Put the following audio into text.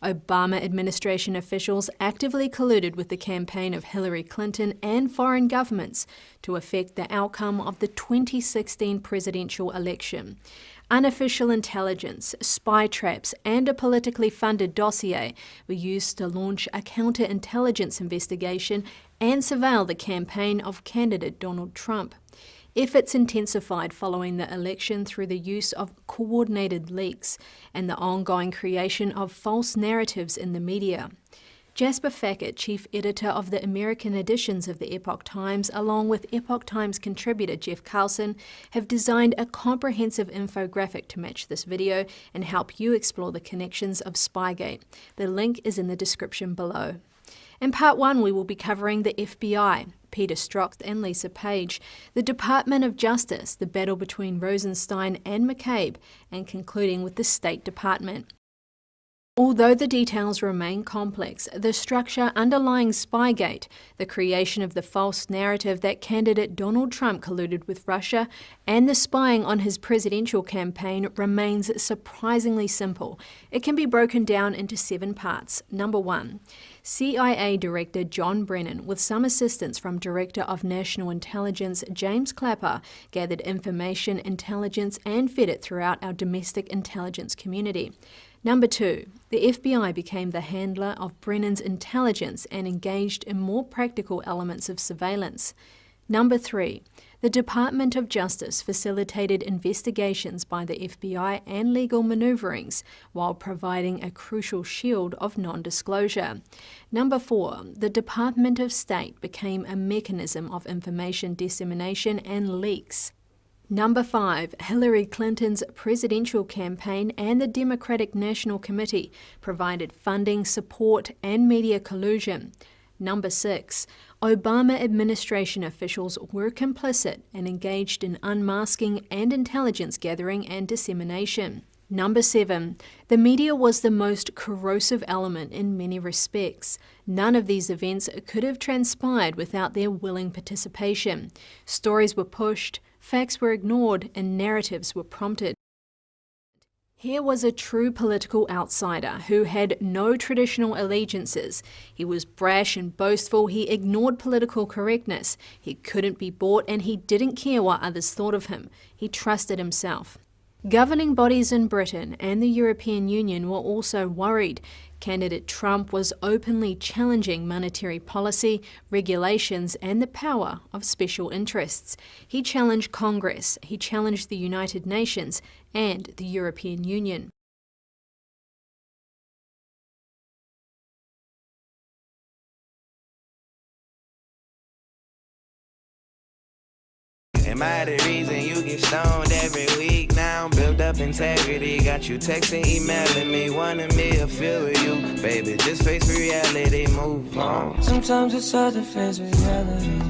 Obama administration officials actively colluded with the campaign of Hillary Clinton and foreign governments to affect the outcome of the 2016 presidential election. Unofficial intelligence, spy traps, and a politically funded dossier were used to launch a counterintelligence investigation and surveil the campaign of candidate Donald Trump. Efforts intensified following the election through the use of coordinated leaks and the ongoing creation of false narratives in the media. Jasper Fackett, chief editor of the American editions of the Epoch Times, along with Epoch Times contributor Jeff Carlson, have designed a comprehensive infographic to match this video and help you explore the connections of Spygate. The link is in the description below. In part 1, we will be covering the FBI, Peter Strzok and Lisa Page, the Department of Justice, the battle between Rosenstein and McCabe, and concluding with the State Department. Although the details remain complex, the structure underlying Spygate, the creation of the false narrative that candidate Donald Trump colluded with Russia, and the spying on his presidential campaign remains surprisingly simple. It can be broken down into 7 parts. Number 1. CIA Director John Brennan, with some assistance from Director of National Intelligence James Clapper, gathered information, intelligence, and fed it throughout our domestic intelligence community. Number 2. The FBI became the handler of Brennan's intelligence and engaged in more practical elements of surveillance. Number 3. The Department of Justice facilitated investigations by the FBI and legal maneuverings while providing a crucial shield of non-disclosure. Number 4. The Department of State became a mechanism of information dissemination and leaks. Number 5. Hillary Clinton's presidential campaign and the Democratic National Committee provided funding, support, and media collusion. Number 6. Obama administration officials were complicit and engaged in unmasking and intelligence gathering and dissemination. Number 7. The media was the most corrosive element in many respects. None of these events could have transpired without their willing participation. Stories were pushed, facts were ignored, and narratives were prompted. Here was a true political outsider who had no traditional allegiances. He was brash and boastful, he ignored political correctness, he couldn't be bought, and he didn't care what others thought of him. He trusted himself. Governing bodies in Britain and the European Union were also worried. Candidate Trump was openly challenging monetary policy, regulations, and the power of special interests. He challenged Congress, he challenged the United Nations and the European Union. Am I the reason you get stoned every week now? Build up integrity, got you texting, emailing me, wanting me to feel with you. Baby, just face reality, move on. Sometimes it's hard to face reality.